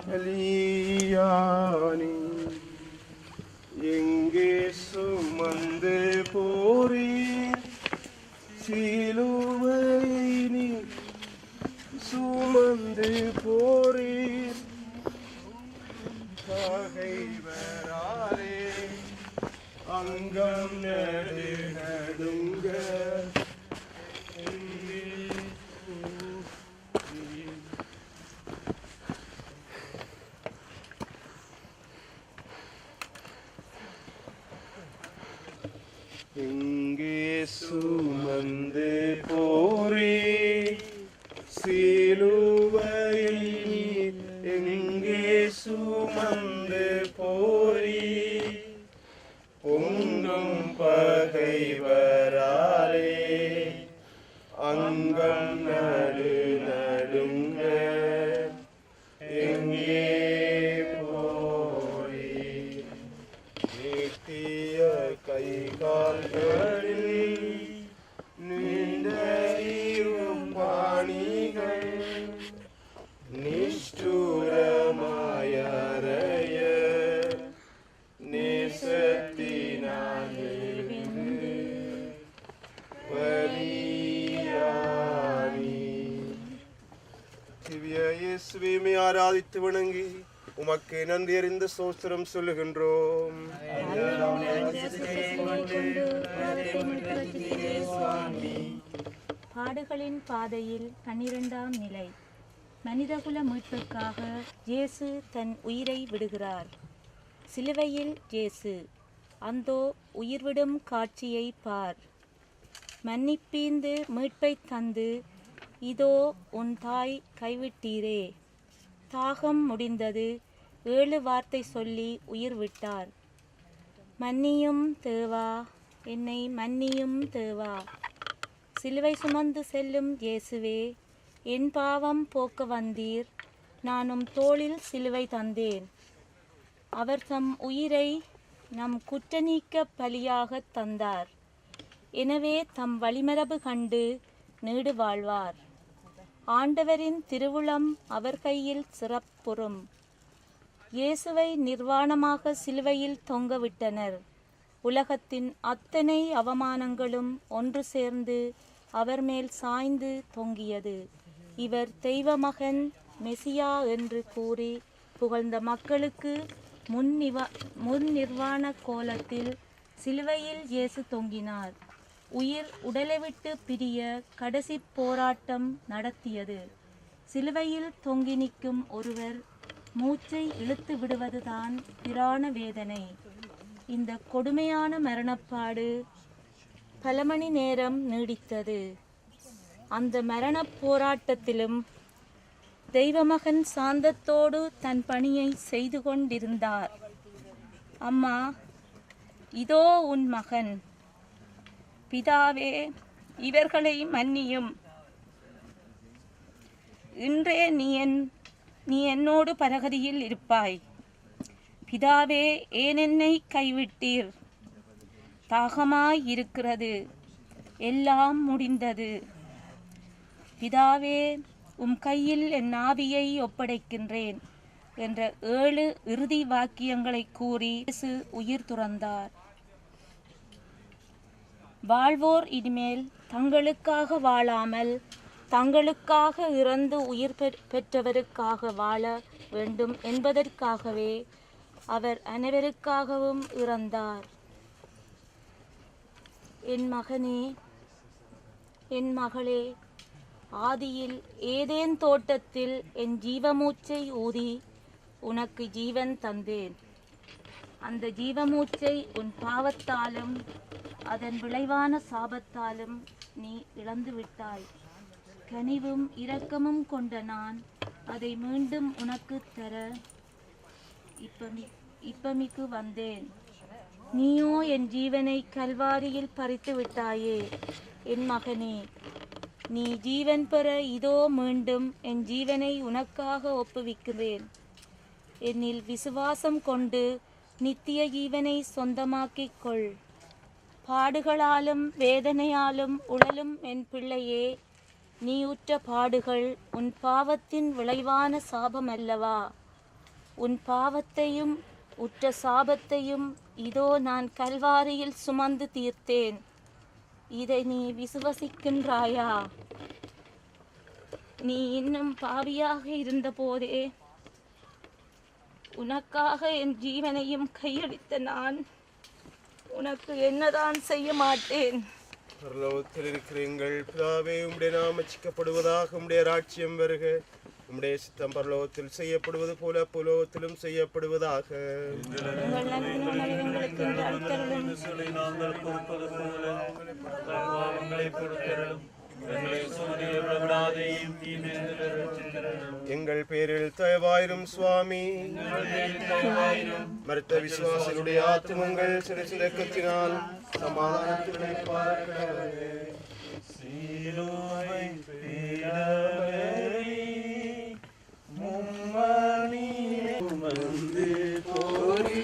கலியாணி எங்கே சுமந்து போறீர் சிலுவை நீ சுமந்து போறீர் பகைவராலே அங்கம் நடு நடுங்க எங்கே சுமந்து போரே சிலுவையை எங்கே சுமந்து போரே பொங்கும் பகைவராலே அங்கம் நடு நடுங்க எங்கே கை கால்களில் நீண்ட பாணிகள் நிஷ்டூரமாயறைய நேசத்தினால் பலியானி திவ்ய இயேசுவை ஆராதித்து வணங்கி உமக்கு நன்றி அறிந்த ஸ்தோத்திரம் சொல்லுகின்றோம். பாடுகளின் பாதையில் 12ஆம் நிலை. மனிதகுல மீட்புக்காக இயேசு தன் உயிரை விடுகிறார். சிலுவையில் இயேசு, அந்தோ உயிர்விடும் காட்சியை பார். மன்னிப்பீந்து மீட்பை தந்து, இதோ உன் தாய் கைவிட்டீரே. தாகம் முடிந்தது, 7 வார்த்தை சொல்லி உயிர் விட்டார். மன்னியும் தேவா, என்னை மன்னியும் தேவா. சிலுவை சுமந்து செல்லும் இயேசுவே, என் பாவம் போக்க வந்தீர். நானும் தோளில் சிலுவை தந்தேன். அவர் தம் உயிரை நம் குற்ற நீக்க பலியாக தந்தார். எனவே தம் வழிமரபு கண்டு நீடு வாழ்வார். ஆண்டவரின் திருவுளம் அவர் கையில் சிறப்புறும். இயேசுவை நிர்வாணமாக சிலுவையில் தொங்கவிட்டனர். உலகத்தின் அத்தனை அவமானங்களும் ஒன்று சேர்ந்து அவர் மேல் சாய்ந்து தொங்கியது. இவர் தெய்வமகன் மெசியா என்று கூறி புகழ்ந்த மக்களுக்கு முன் நிர்வாண கோலத்தில் சிலுவையில் இயேசு தொங்கினார். உயிர் உடலை விட்டு பிரிய கடைசி போராட்டம் நடத்தியது. சிலுவையில் தொங்கி நிற்கும் ஒருவர் மூச்சை இழுத்து விடுவதுதான் பிராண வேதனை. இந்த கொடுமையான மரணப்பாடு பல மணி நேரம் நீடித்தது. அந்த மரண போராட்டத்திலும் தெய்வமகன் சாந்தத்தோடு தன் பணியை செய்து கொண்டிருந்தார். அம்மா, இதோ உன் மகன். பிதாவே, இவர்களை மன்னியும். இன்றே நீ என்னோடு பரகதியில் இருப்பாய். பிதாவே, ஏன் என்னை கைவிட்டீர்? தாகமாய் இருக்கிறது, எல்லாம் முடிந்தது. பிதாவே, உம் கையில் என் ஆவியை ஒப்படைக்கின்றேன் என்ற 7 இறுதி வாக்கியங்களை கூறி இயேசு உயிர் துறந்தார். வாழ்வோர் இனிமேல் தங்களுக்காக வாழாமல் தங்களுக்காக இறந்து உயிர் பெற்றவருக்காக வாழ வேண்டும் என்பதற்காகவே அவர் அனைவருக்காகவும் இறந்தார். என் மகனே, என் மகளே, ஆதியில் ஏதேன் தோட்டத்தில் என் ஜீவமூச்சை ஊதி உனக்கு ஜீவன் தந்தேன். அந்த ஜீவமூச்சை உன் பாவத்தாலும் அதன் விளைவான சாபத்தாலும் நீ இழந்து விட்டாய். கனிவும் இரக்கமும் கொண்ட நான் அதை மீண்டும் உனக்கு தர இப்பமிக்கு வந்தேன். நீயோ என் ஜீவனை கல்வாரியில் பறித்து விட்டாயே. என் மகனே, நீ ஜீவன் பெற இதோ மீண்டும் என் ஜீவனை உனக்காக ஒப்புவிக்கிறேன். என்னில் விசுவாசம் கொண்டு நித்திய ஜீவனை சொந்தமாக்கிக் கொள். பாடுகளாலும் வேதனையாலும் உழலும் என் பிள்ளையே, நீ உற்ற பாடுகள் உன் பாவத்தின் விளைவான சாபம் அல்லவா? உன் பாவத்தையும் உற்ற சாபத்தையும் இதோ நான் கல்வாரியில் சுமந்து தீர்த்தேன். இதை நீ விசுவசிக்கின்றாயா? நீ இன்னும் பாவியாக இருந்தபோதே உனக்காக என் ஜீவனையும் கையளித்த நான் உனக்கு என்னதான் செய்ய மாட்டேன்? பரலோகத்தில் இருக்கிற எங்கள் பிதாவே, உம்முடைய நாமம் அர்ச்சிக்கப்படுவதாக, உம்முடைய ராஜ்யம் வருக. உம்முடைய சித்தம் பரலோகத்தில் செய்யப்படுவது போல புலோகத்திலும் செய்யப்படுவதாக. உங்கள் அன்பின் உணவை எங்களுக்கு இன்று அளித்தருளும். நாங்கள் பொறுப்பது போல பாவங்களை பொறுத்தருளும். எங்களை சோதனையில் விடாதேயும் தீமையிலிருந்து ரட்சித்தருளும். எங்கள் பேரில் தயவாயிரும் சுவாமி. மருத்துவ விசுவாசிகளுடைய ஆத்துமங்கள் சிறக்கத்தினால் சமாதானத்துடனே பார்க்கிறது. சிலுவை பீடமேறி மும்மணி சுமந்து போரி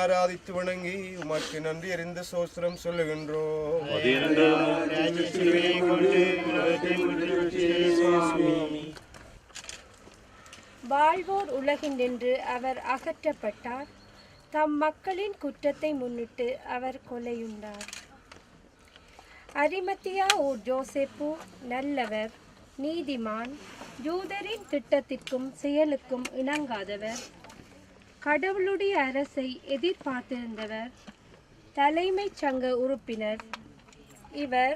ஆராதித்து வணங்கி உமக்கு நன்றி அறிந்த சோஸ்திரம் சொல்லுகின்றோம். வாழ்வோர் உலகினின்று அவர் அகற்றப்பட்டார். தம் மக்களின் குற்றத்தை முன்னிட்டு அவர் கொலையுண்டார். அரிமத்தியா ஊர் யோசேப்பு நல்லவர், நீதிமான், யூதரின் திட்டத்திற்கும் செயலுக்கும் இணங்காதவர், கடவுளுடைய அரசை எதிர்பார்த்திருந்தவர், தலைமைச் சங்க உறுப்பினர். இவர்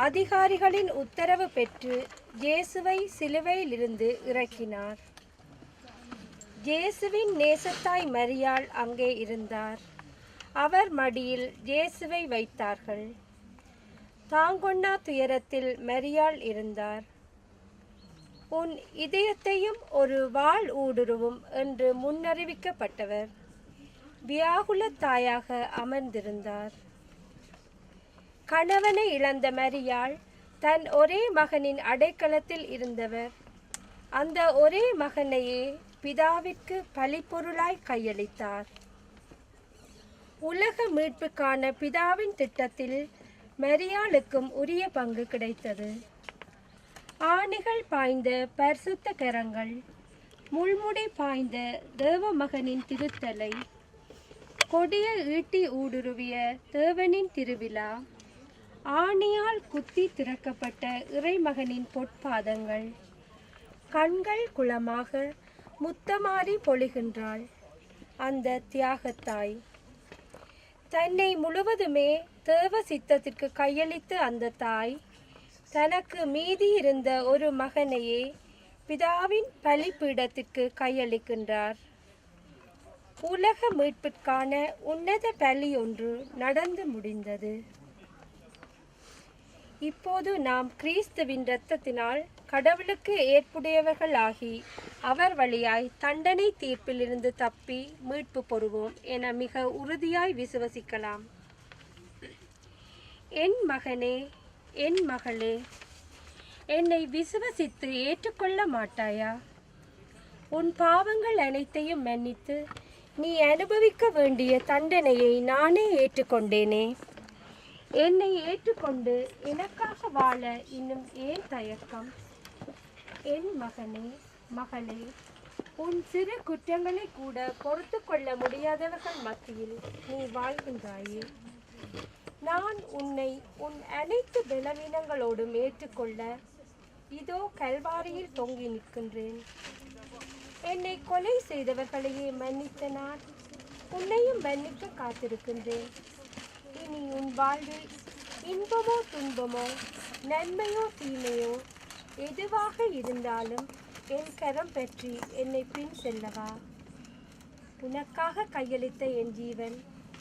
அதிகாரிகளின் உத்தரவு பெற்று இயேசுவை சிலுவையிலிருந்து இறக்கினார். இயேசுவின் நேசத்தாய் மரியாள் அங்கே இருந்தார். அவர் மடியில் இயேசுவை வைத்தார்கள். தாங்கொண்ணா துயரத்தில் மரியாள் இருந்தார். உன் இதயத்தையும் ஒரு வாள் ஊடுருவும் என்று முன்னறிவிக்கப்பட்டவர் வியாகுல தாயாக அமர்ந்திருந்தார். கணவனை இழந்த மரியாள் தன் ஒரே மகனின் அடைக்கலத்தில் இருந்தவர். அந்த ஒரே மகனையே பிதாவிற்கு பலிப்பொருளாய் கையளித்தார். உலக மீட்புக்கான பிதாவின் திட்டத்தில் மரியாளுக்கும் உரிய பங்கு கிடைத்தது. ஆணிகள் பாய்ந்த பரிசுத்த கரங்கள், முள்முடி பாய்ந்த தேவ மகனின் திருத்தலை, கொடிய ஈட்டி ஊடுருவிய தேவனின் திருவிழா, ஆணியால் குத்தி திறக்கப்பட்ட இறைமகனின் பொற்பாதங்கள், கண்கள் குளமாக முத்தமாறி பொழிகின்றாள் அந்த தியாகத்தாய். தன்னை முழுவதுமே தேவ சித்தத்திற்கு கையளித்த அந்த தாய் தனக்கு மீதி இருந்த ஒரு மகனையே பிதாவின் பலிபீடத்திற்கு கையளிக்கின்றார். உலக மீட்பிற்கான உன்னத பலி ஒன்று நடந்து முடிந்தது. இப்போது நாம் கிறிஸ்துவின் இரத்தத்தினால் கடவுளுக்கு ஏற்புடையவர்களாகி அவர் வழியாய் தண்டனை தீர்ப்பிலிருந்து தப்பி மீட்பு பெறுவோம் என மிக உறுதியாய் விசுவசிக்கலாம். என் மகனே, என் மகளே, என்னை விசுவசித்து ஏற்றுக்கொள்ள மாட்டாயா? உன் பாவங்கள் அனைத்தையும் மன்னித்து நீ அனுபவிக்க வேண்டிய தண்டனையை நானே ஏற்றுக்கொண்டேனே. என்னை ஏற்றுக்கொண்டு எனக்காக வாழ இன்னும் ஏன் தயக்கம்? என் மகனே, மகளே, உன் சிறு குற்றங்களை கூட பொறுத்து கொள்ள முடியாதவர்கள் மத்தியில் நீ வாழ்கின்றாயே. நான் உன்னை உன் அனைத்து பலவீனங்களோடும் ஏற்றுக்கொள்ள இதோ கல்வாரியில் தொங்கி நிற்கின்றேன். என்னை கொலை செய்தவர்களையே மன்னித்த நான் உன்னையும் மன்னிக்க காத்திருக்கின்றேன். இனி உன் வாழ்வில் இன்பமோ துன்பமோ நன்மையோ தீமையோ எதுவாக இருந்தாலும் என் கரம் பற்றி என்னை பின் செல்லவா. உனக்காக கையளித்த என் ஜீவன்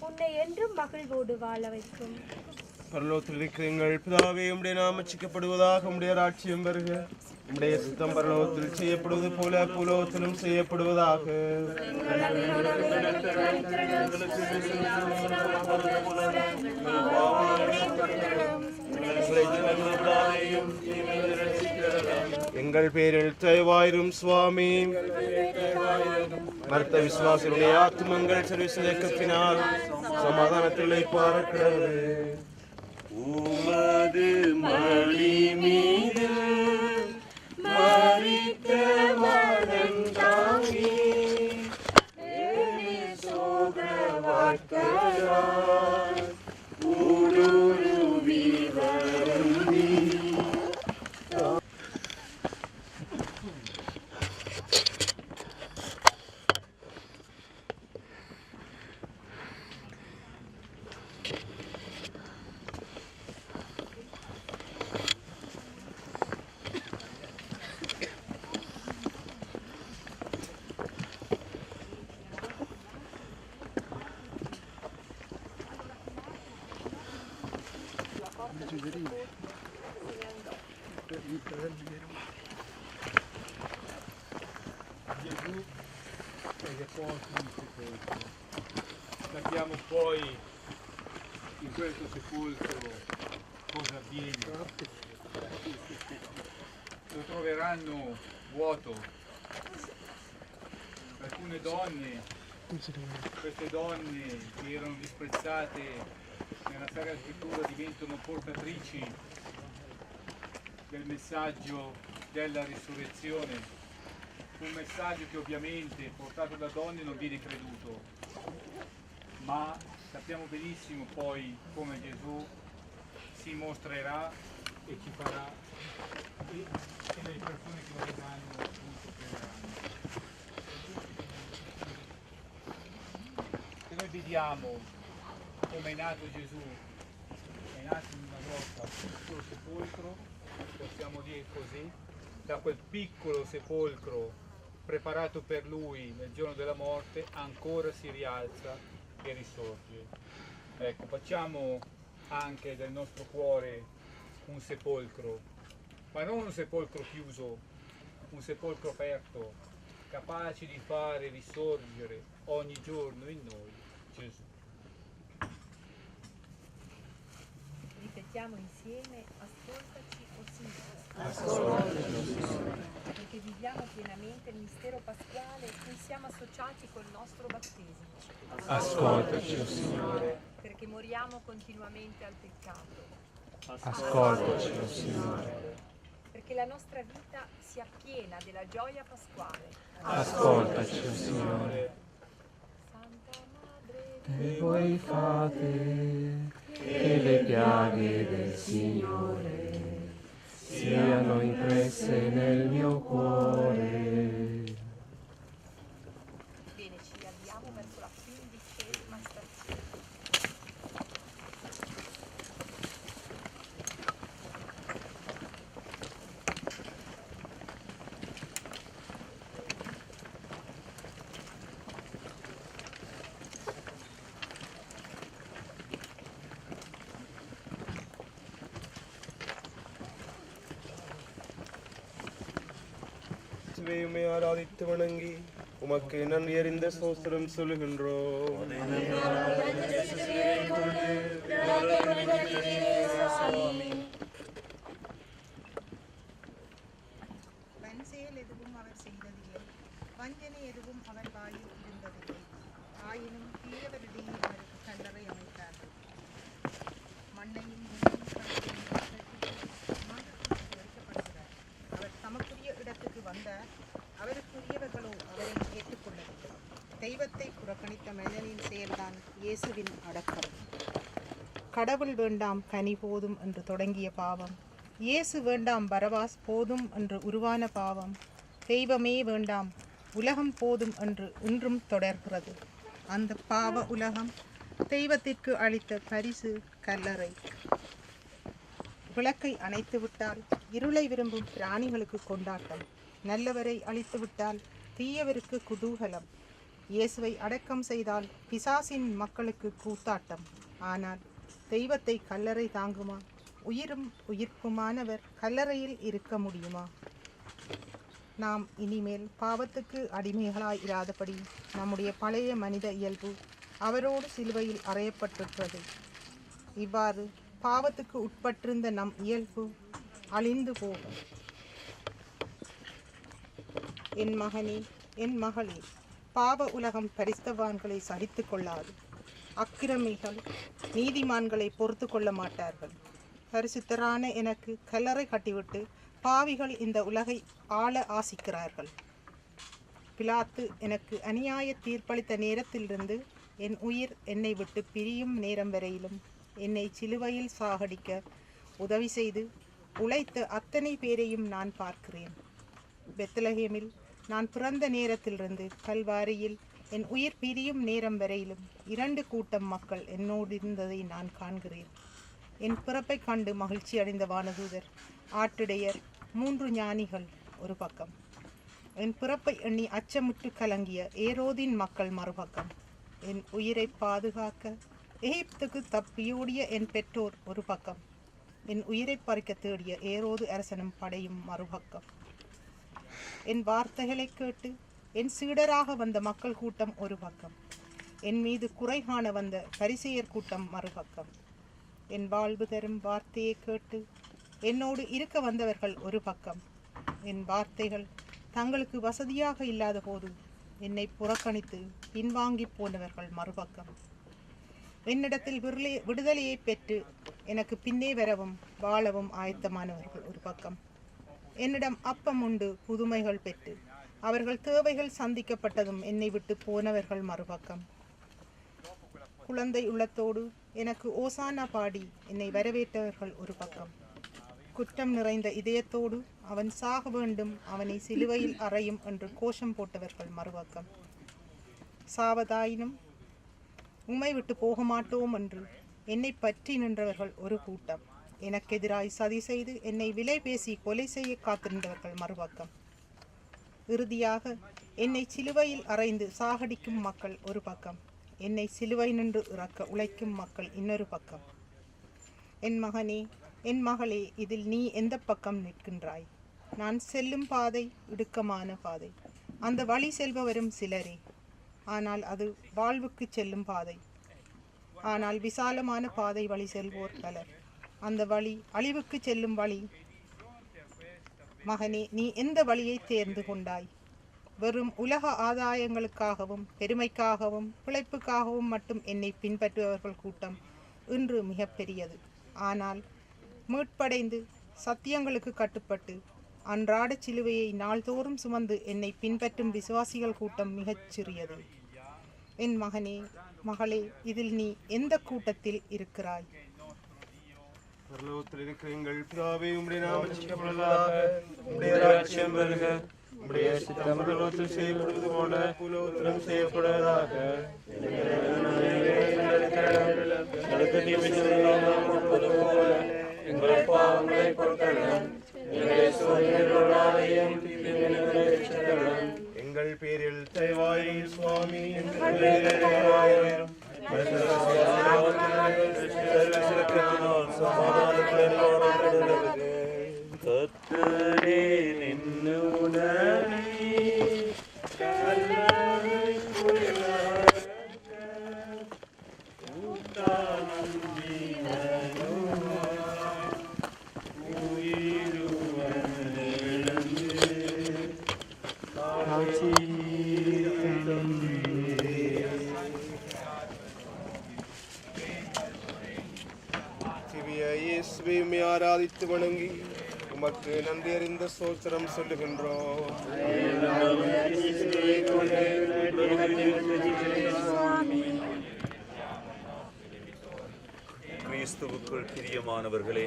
உன்னை என்றும் மகிழ்வோடு வாழ வைக்கும். பரலோகத்தில் இருக்கிற எங்கள் பிதாவே, உம்முடைய நாமம் உச்சரிக்கப்படுவதாக, உம்முடைய ராஜ்யம் வருக. உம்முடைய சித்தம் பரலோகத்தில் செய்யப்படுவது போல பூலோகத்திலும் செய்யப்படுவதாக. எங்கள் பேரில் தயவாயிரும் சுவாமி. மருத்த விசுவாசிகளுடைய ஆத்துமங்கள் சர்வீசத்தினால் சமாதானத்தில் பார்க்கிறது. உமது மடி மீது மரித்த மனம் தாங்கி சோக வாட்களால் ஊடுருவி வரும் நீ. Sappiamo poi in questo sepolcro cosa avviene. Lo troveranno vuoto. Alcune donne, queste donne che erano disprezzate nella Sacra Scrittura, diventano portatrici del messaggio della risurrezione. Un messaggio che ovviamente portato da donne non viene creduto, ma sappiamo benissimo poi come Gesù si mostrerà e ci farà, e le persone che lo vedranno appunto crederanno. Se noi vediamo come è nato Gesù, è nato in una grotta, un piccolo sepolcro, possiamo dire così, da quel piccolo sepolcro preparato per lui nel giorno della morte, ancora si rialza e risorge. Ecco, facciamo anche del nostro cuore un sepolcro, ma non un sepolcro chiuso, un sepolcro aperto, capace di fare risorgere ogni giorno in noi Gesù. Ripetiamo insieme: ascoltaci, o Signore. Ascoltaci, o Signore. Perché viviamo pienamente il mistero pasquale cui siamo associati col nostro battesimo. Ascoltaci, o Signore. Perché moriamo continuamente al peccato. Ascoltaci, o Signore. Perché la nostra vita sia piena della gioia pasquale. Ascoltaci, o Signore. Santa Madre E voi fate che le piaghe del Signore siano impresse nel mio cuore. Bene, ci avviamo verso la 15ª stazione. உம்மை ஆராதித்து வணங்கி உமக்கு நன்றி அறிந்த ஸ்தோத்திரம் சொல்லுகின்றோம். வன்செயல் எதுவும் அவர் செய்ததில்லை, வஞ்சனை எதுவும் அவர் வாயில் இருந்ததில்லை. ஆயினும் தீயவரிடையே அவருக்கு கல்லறை அமைத்தார்கள். மண்ணையும் வைக்கப்படுகிறார். அவர் தமக்குரிய இடத்துக்கு வந்தார். அவருக்குரியவர்களோ அவரை இயேசுவின் அடக்கம். கடவுள் வேண்டாம் கனி போதும் என்று தொடங்கிய பாவம், இயேசு வேண்டாம் பரபாஸ் போதும் என்று உருவான பாவம், தெய்வமே வேண்டாம் உலகம் போதும் என்று இன்றும் தொடர்கிறது. அந்த பாவ உலகம் தெய்வத்திற்கு அளித்த பரிசு கல்லறை. விளக்கை அணைத்து விட்டால் இருளை விரும்பும் பிராணிகளுக்கு கொண்டாட்டம், நல்லவரை அழித்து விட்டால் தீயவருக்கு குதூகலம். இயேசுவை அடக்கம் செய்தால் பிசாசின் மக்களுக்கு கூத்தாட்டம். ஆனால் தெய்வத்தை கல்லறை தாங்குமா? உயிரும் உயிர்ப்புமானவர் கல்லறையில் இருக்க முடியுமா? நாம் இனிமேல் பாவத்துக்கு அடிமைகளாய் இராதபடி நம்முடைய பழைய மனித இயல்பு அவரோடு சிலுவையில் அறையப்பட்டிருக்கிறது. இவ்வாறு பாவத்துக்கு உட்பட்டிருந்த நம் இயல்பு அழிந்து போகும். என் மகனே, என் மகளே, பாவ உலகம் பரிசுத்தவான்களை சகித்து கொள்ளாது. அக்கிரமிகள் நீதிமான்களை பொறுத்து கொள்ள மாட்டார்கள். பரிசுத்தரான எனக்கு கல்லறை கட்டிவிட்டு பாவிகள் இந்த உலகை ஆள ஆசிக்கிறார்கள். பிலாத்து எனக்கு அநியாய தீர்ப்பளித்த நேரத்திலிருந்து என் உயிர் என்னை விட்டு பிரியும் நேரம் வரையிலும் என்னை சிலுவையில் சாகடிக்க உதவி செய்து உழைத்த அத்தனை பேரையும் நான் பார்க்கிறேன். பெத்லஹேமில் நான் பிறந்த நேரத்திலிருந்து கல்வாரியில் என் உயிர் பிரியும் நேரம் வரையிலும் 2 கூட்டம் மக்கள் என்னோடு இருந்ததை நான் காண்கிறேன். என் பிறப்பை கண்டு மகிழ்ச்சி அடைந்த வானதூதர், ஆட்டிடையர், 3 ஞானிகள் ஒரு பக்கம், என் பிறப்பை எண்ணி அச்சமுற்று கலங்கிய ஏரோதின் மக்கள் மறுபக்கம், என் உயிரை பாதுகாக்க எகிப்துக்கு தப்பியோடிய என் பெற்றோர் ஒரு பக்கம், என் உயிரை பறிக்க தேடிய ஏரோது அரசனும் படையும் மறுபக்கம், என் வார்த்தைகளை கேட்டு என் சீடராக வந்த மக்கள் கூட்டம் ஒரு பக்கம், என் மீது குறை காண வந்த பரிசேயர் கூட்டம் மறுபக்கம், என் வாழ்வு தரும் வார்த்தையை கேட்டு என்னோடு இருக்க வந்தவர்கள் ஒரு பக்கம், என் வார்த்தைகள் தங்களுக்கு வசதியாக இல்லாத போது என்னை புறக்கணித்து பின்வாங்கி போனவர்கள் மறுபக்கம், என்னிடத்தில் விடுதலையை பெற்று எனக்கு பின்னே வரவும் வாழவும் ஆயத்தமானவர்கள் ஒரு பக்கம், என்னிடம் அப்பம் உண்டு புதுமைகள் பெற்று அவர்கள் தேவைகள் சந்திக்கப்பட்டதும் என்னை விட்டு போனவர்கள் மறுபக்கம், குழந்தை உள்ளத்தோடு எனக்கு ஓசானா பாடி என்னை வரவேற்றவர்கள் ஒரு பக்கம், குற்றம் நிறைந்த இதயத்தோடு அவன் சாக வேண்டும், அவனை சிலுவையில் அறையும் என்று கோஷம் போட்டவர்கள் மறுபக்கம், சாவதாயினும் உம்மை விட்டு போக மாட்டோம் என்று என்னை பற்றி நின்றவர்கள் ஒரு கூட்டம், எனக்கு எதிராய் சதி செய்து என்னை விலை பேசி கொலை செய்ய காத்திருந்தவர்கள் மறுபக்கம், இறுதியாக என்னை சிலுவையில் அறைந்து சாகடிக்கும் மக்கள் ஒரு பக்கம், என்னை சிலுவை நின்று இறக்க உழைக்கும் மக்கள் இன்னொரு பக்கம். என் மகனே, என் மகளே, இதில் நீ எந்த பக்கம் நிற்கின்றாய்? நான் செல்லும் பாதை இடுக்கமான பாதை, அந்த வழி செல்பவரும் சிலரே, ஆனால் அது வாழ்வுக்கு செல்லும் பாதை. ஆனால் விசாலமான பாதை வழி செல்வோர் பலர், அந்த வழி அழிவுக்கு செல்லும் வழி. மகனே, நீ எந்த வழியை தேர்ந்து கொண்டாய்? வெறும் உலக ஆதாயங்களுக்காகவும் பெருமைக்காகவும் பிழைப்புக்காகவும் மட்டும் என்னை பின்பற்றுபவர்கள் கூட்டம் இன்று மிகப்பெரியது. ஆனால் மீட்படைந்து சத்தியங்களுக்கு கட்டுப்பட்டு அன்றாட சிலுவையை நாள்தோறும் சுமந்து என்னை பின்பற்றும் விசுவாசிகள் கூட்டம் மிகச் சிறியது. என் மகனே, மகளே, இதில் நீ எந்த கூட்டத்தில் இருக்கிறாய்? பரலோகத்தில் இருக்கிற எங்கள் பிதாவே, உம்முடைய நாமம் சித்தப்படுவதாக, உம்முடைய ராஜ்யம் வருக, உம்முடைய சித்தம் பரலோகத்தில் செய்யப்படுவது போல பூலோகத்திலும் செய்யப்படுவதாக. எங்கள் பாவங்களை பொறுத்தருளும், எங்கள் பேரில் தயவாயிரும் சுவாமி, கர்த்தரே நின்னுடனே இயேசுவை ஆராதித்து வணங்கி உமக்கு நன்றி அறிந்த ஸ்தோத்திரம் சொல்லுகின்றோம். கிறிஸ்துவுக்குள் பிரியமானவர்களே,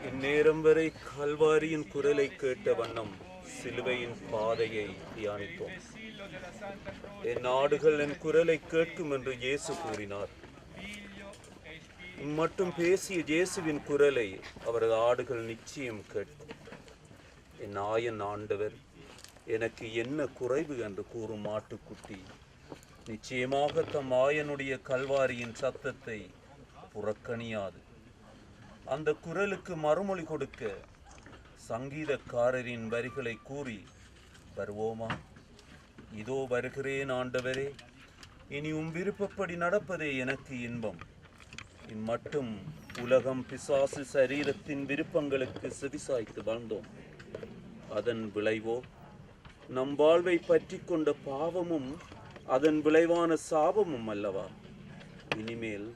இந்நேரம் வரை கல்வாரியின் குரலை கேட்ட வண்ணம் சிலுவையின் பாதையை தியானிப்போம். என் ஆடுகள் என் குரலை கேட்கும் என்று இயேசு கூறினார். மட்டும் பேசிய இயேசுவின் குரலை அவரது ஆடுகள் நிச்சயம் கேட்கும். என் ஆயன் ஆண்டவர் எனக்கு என்ன குறைவு என்று கூறும் ஆட்டுக்குட்டி நிச்சயமாக தம் ஆயனுடைய கல்வாரியின் சத்தத்தை புறக்கணியாது. அந்த குரலுக்கு மறுமொழி கொடுக்க சங்கீதக்காரரின் வரிகளை கூறி வருவோமா? இதோ வருகிறேன் ஆண்டவரே, இனி விருப்பப்படி நடப்பதே எனக்கு இன்பம். இம்மட்டும் உலகம் பிசாசு சரீரத்தின் விருப்பங்களுக்கு செவிசாய்த்து வாழ்ந்தோம். அதன் விளைவோ நம் வாழ்வை பற்றி கொண்ட பாவமும் அதன் விளைவான சாபமும் அல்லவா? இனிமேல்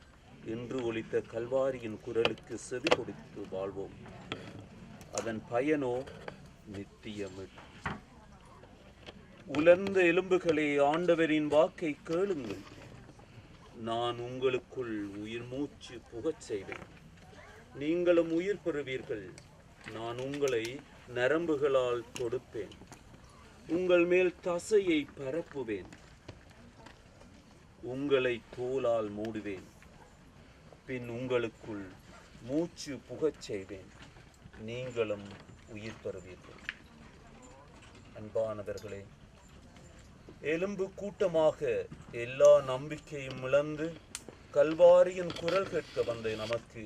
இன்று ஒலித்த கல்வாரியின் குரலுக்கு செவி கொடுத்து வாழ்வோம். அதன் பயனோ நித்தியமிழ். உலர்ந்த எலும்புகளே, ஆண்டவரின் வாக்கை கேளுங்கள். நான் உங்களுக்குள் உயிர் மூச்சு புகச் செய்வேன், நீங்களும் உயிர் பெறுவீர்கள். நான் உங்களை நரம்புகளால் தொடுப்பேன், உங்கள் மேல் தசையை பரப்புவேன், உங்களை தோலால் மூடுவேன், பின் உங்களுக்குள் மூச்சு புகச் செய்வேன், நீங்களும் உயிர் பெறுவீர்கள். அன்பானவர்களே, எலும்பு கூட்டமாக எல்லா நம்பிக்கையும் இழந்து கல்வாரியின் குரல் கேட்க வந்த நமக்கு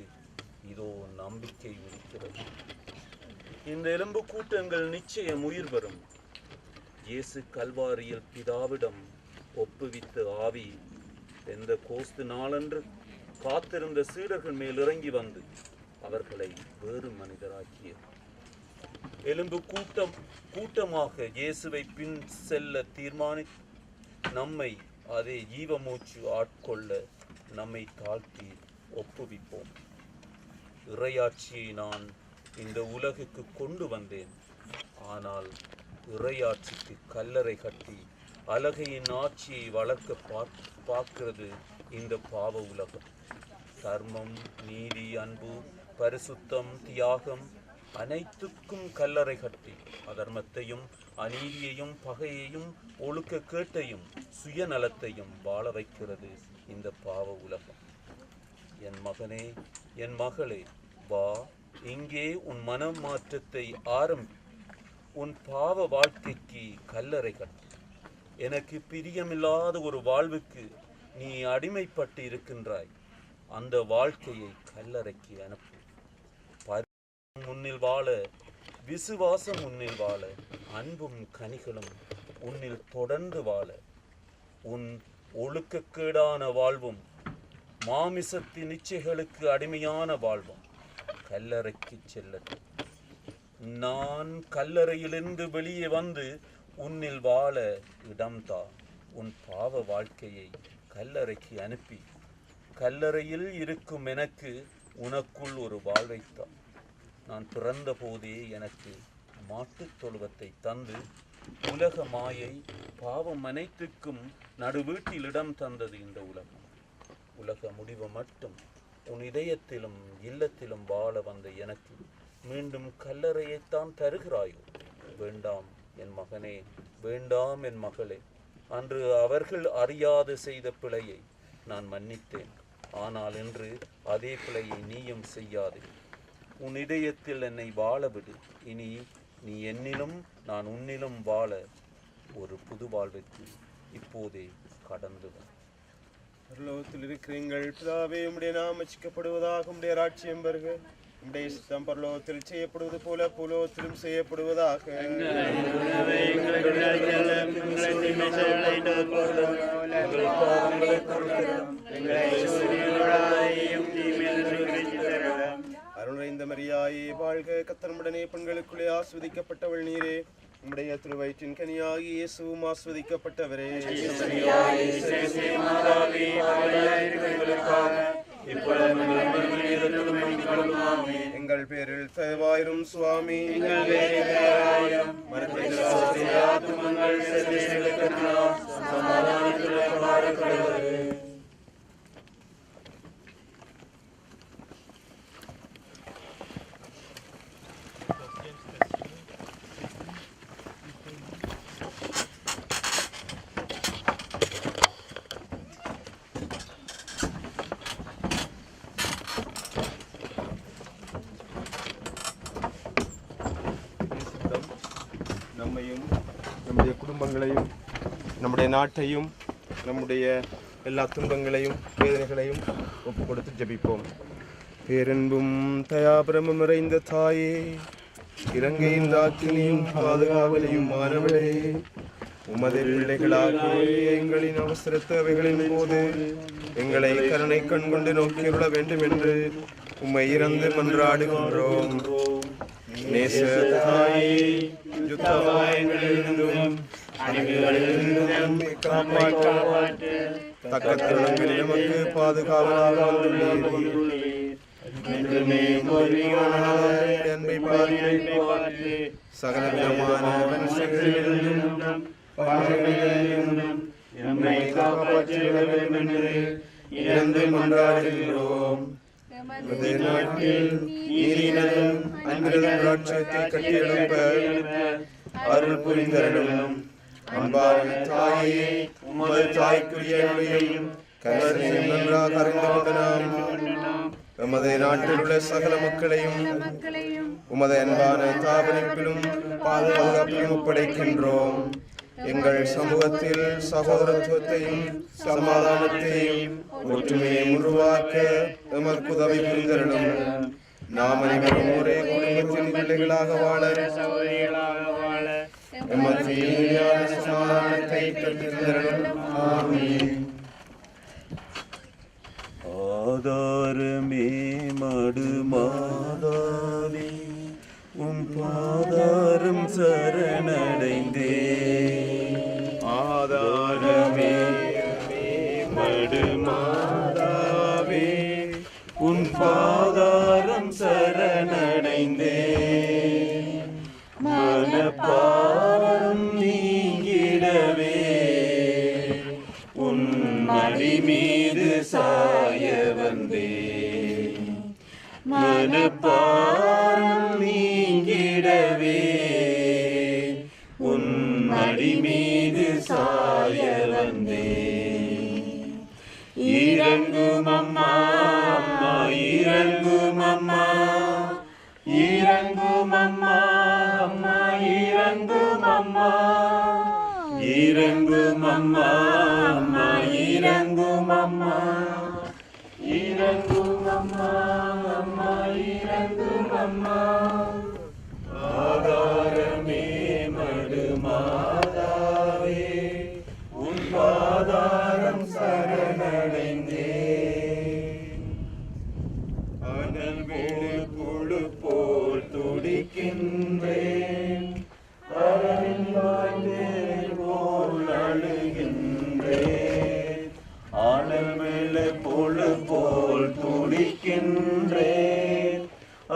இதோ நம்பிக்கை இருக்கிறது. இந்த எலும்பு கூட்டங்கள் நிச்சயம் உயிர் பெறும். இயேசு கல்வாரியில் பிதாவிடம் ஒப்புவித்த ஆவி எந்த கோஸ்து நாளன்று காத்திருந்த சீடர்கள் மேல் இறங்கி வந்து அவர்களை வேறு மனிதராக்கியது. எலும்பு கூட்டமாக இயேசுவை பின் செல்ல தீர்மானித்து நம்மை அதே ஜீவ மூச்சு ஆட்கொள்ள நம்மை தாழ்த்தி ஒப்புவிப்போம். இறையாட்சியை நான் இந்த உலகுக்கு கொண்டு வந்தேன், ஆனால் இறையாட்சிக்கு கல்லறை கட்டி அழகையின் ஆட்சியை வளர்க்க பார்க்கிறது இந்த பாவ உலகம். தர்மம், நீதி, அன்பு, பரிசுத்தம், தியாகம் அனைத்துக்கும் கல்லறை கட்டி அதர்மத்தையும் அநீதியையும் பகையையும் ஒழுக்க கேட்டையும் சுயநலத்தையும் வாழ வைக்கிறது இந்த பாவ உலகம். என் மகனே, என் மகளே, வா, இங்கே உன் மனமாற்றத்தை ஆரம்பி. உன் பாவ வாழ்க்கைக்கு கல்லறை கட்டு. எனக்கு பிரியமில்லாத ஒரு வாழ்வுக்கு நீ அடிமைப்பட்டு இருக்கின்றாய். அந்த வாழ்க்கையை கல்லறைக்கு அனுப்பு. உன்னில் வாழ, விசுவாசம் உன்னில் வாழ, அன்பும் கனிகளும் உன்னில் தொடர்ந்து வாழ, உன் ஒழுக்கக்கேடான வாழ்வும் மாமிசத்தின் இச்சைகளுக்கு அடிமையான வாழ்வும் கல்லறைக்கு செல்லட்டும். நான் கல்லறையிலிருந்து வெளியே வந்து உன்னில் வாழ இடம்தா. உன் பாவ வாழ்க்கையை கல்லறைக்கு அனுப்பி கல்லறையில் இருக்கும் எனக்கு உனக்குள் ஒரு வாழ்வைத்தான். நான் பிறந்த போதே எனக்கு மாட்டுத் தொழுவத்தை தந்து உலக மாயை பாவம் அனைத்துக்கும் நடுவீட்டில் இடம் தந்தது இந்த உலகம். உலக முடிவு மட்டும் உன் இதயத்திலும் இல்லத்திலும் வாழ வந்த எனக்கு மீண்டும் கல்லறையைத்தான் தருகிறாயோ? வேண்டாம் என் மகனே, வேண்டாம் என் மகளே. அன்று அவர்கள் அறியாது செய்த பிழையை நான் மன்னித்தேன். ஆனால் இன்று அதே பிழையை நீயும் செய்யாதே. உன் இதயத்தில் என்னை வாழ விடு. இனி நீ என்னிலும் நான் உன்னிலும் வாழ ஒரு புது வாழ்வுக்கு இப்போதே கடந்து வா. பரலோகத்தில் இருக்கிறீங்கள் பிதாவே, உம்முடைய நாமம் அர்ச்சிக்கப்படுவதாக, உம்முடைய ராஜ்யம் வருக. உம்முடைய சித்தம் பரலோகத்தில் செய்யப்படுவது போல பூலோகத்திலும் செய்யப்படுவதாக. அருள்நிறைந்த மரியாயே வாழ்க, கர்த்தருடனே பெண்களுக்குள்ளே ஆஸ்வதிக்கப்பட்டவள் நீரே. உம்முடைய திருவயிற்றின் கனியாகி இயேசுவும் ஆஸ்வதிக்கப்பட்டவரே. எங்கள் பேரில் தயவாயிரும் சுவாமி. நம்மையும் நம்முடைய குடும்பங்களையும் நம்முடைய நாட்டையும் நம்முடைய எல்லா துன்பங்களையும் வேதனைகளையும் ஒப்பு கொடுத்து ஜெபிப்போம். பேரன்பும் தயாபரமும் நிறைந்த தாயே, இலங்கையின் தாக்கினியும் பாதுகாவலையும் மாணவரே, உமது பிள்ளைகளாகிய எங்களின் அவசர தேவைகளின் போது எங்களை கருணை கண் கொண்டு நோக்கியுள்ள வேண்டும் என்று உம்மை இறந்து மன்றாடுகின்றோம். நேச தாயே, யுத்தமாயங்களிலிருந்தும் அழிவுகளிலிருந்தும் காப்பாற்ற தக்கத்திலும் நமக்கு பாதுகாவலாக வந்துள்ளீர். அன்பை பார்த்து சகல விதமான வன்சங்களிலிருந்தும் பாவங்களிலிருந்தும் நம்மை காப்பாற்றிட வேண்டும் என்று இறந்து மன்றாடுகிறோம். நாட்டில் நீரினதும் அன்பினதும் ராட்சியத்தை கட்டியெழுப்ப அருள் புரிந்தருளும். அன்பான தாயே, உமது தாய்க்குரியவர்களையும் கருணையும் நன்றாக அறிந்து கொண்ட நாம் எமது நாட்டில் உள்ள சகல மக்களையும் உமது அன்பான தாபனிப்பிலும் பாதுகாப்பிலும் ஒப்படைக்கின்றோம். எங்கள் சமூகத்தில் சகோதரத்துவத்தையும் சமாதானத்தையும் ஒற்றுமையை உருவாக்க எமக்கு உதவி புரிந்தருளும். நாம் அனைவரும் ஒரே குடும்பத்தின் பிள்ளைகளாக வாழ எமக்கு இனிமையான சமாதானத்தை பெற்றிருந்தருளும். ஆமென். ஆதாரமே மடு மாதாவே, உம் பாதாரம் சரணடைந்தே. ஆதாரமே மடு மாதாவே, உன் பாதாரம் சரணடைந்தே. மனப்பாரம் நீங்கிடவே உன் மடி மீது சாய வந்தே. மனப்பாரம் நீங்கிடவே உன் மடி மீது சாய வந்தே. இறங்கும் அம்மா, அம்மா இறங்கும் அம்மா, இறங்கும் அம்மா, அம்மா இறங்கும் அம்மா, இறங்கும் அம்மா, அம்மா இறங்கும் அம்மா, இறங்கும் அம்மா, அம்மா இறங்கும் அம்மா. ஆதாரமே மடு மாதாவே, உன் பாதாரம் சரணடைந்தே. அனல் வேளை புழு போல் துடிக்கின்றேன், அரவின் வாய்ந்தேன் போல் அழுகின்றேன். ஆனல் வேளை புழு போல் துடிக்கின்றேன்,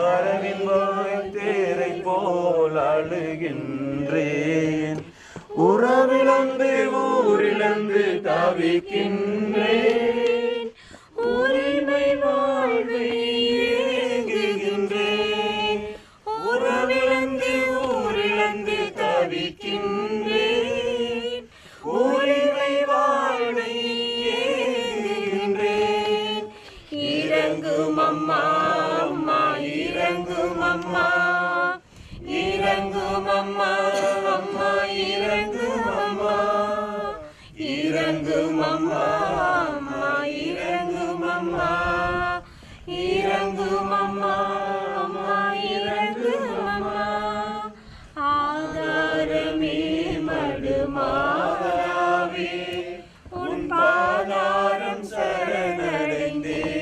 அரவின் வாய்ந்தேரை போல் அழுகின்றேன். உறவிழந்து ஊரிழந்து தவிக்கின்றேன், உரிமை வாழ்வை ஏங்குகின்றேன். உறவிழந்து ஊரிழந்து தவிக்கின்றேன், உரிமை வாழ்வை ஏங்குகின்றேன். இறங்கும் அம்மா, அம்மா இறங்கும் அம்மா, இறங்கும் அம்மா, அம்மா இறங்கும் அம்மா, இறங்கும் அம்மா, அம்மா இறங்கும் அம்மா, இறங்கும் அம்மா, அம்மா இறங்கும் அம்மா. ஆதாரமே மடு மாதாவே, உன் பாதாரம் சரணடைந்தேன்.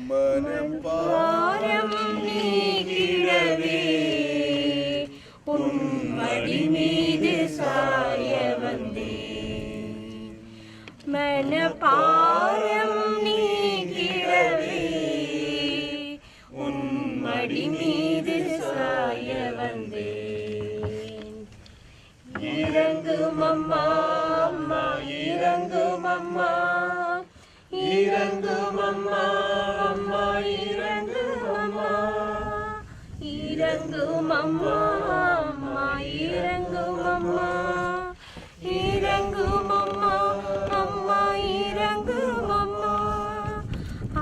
மனப்பாரம் நீங்கிடவே உன் மடி மீது சாய வந்தேன். மனப்பாரம் நீங்கிடவே உன் மடி மீது சாய வந்தேன். இறங்கும் அம்மா, அம்மா இறங்கும் அம்மா, இறங்கும் அம்மா, அம்மா இறங்கும் அம்மா, இறங்கும் அம்மா, அம்மா இறங்கும் அம்மா, இறங்கும் அம்மா, அம்மா இறங்கும் அம்மா.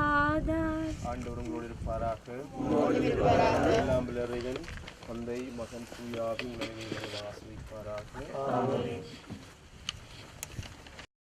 ஆதார் ஆண்டவர் உங்களோடு இருப்பாராக. எல்லாம் வல்ல இறைவன் தந்தை மகன் தூயாவின் நிலையில் ஆசிரிப்பாராக.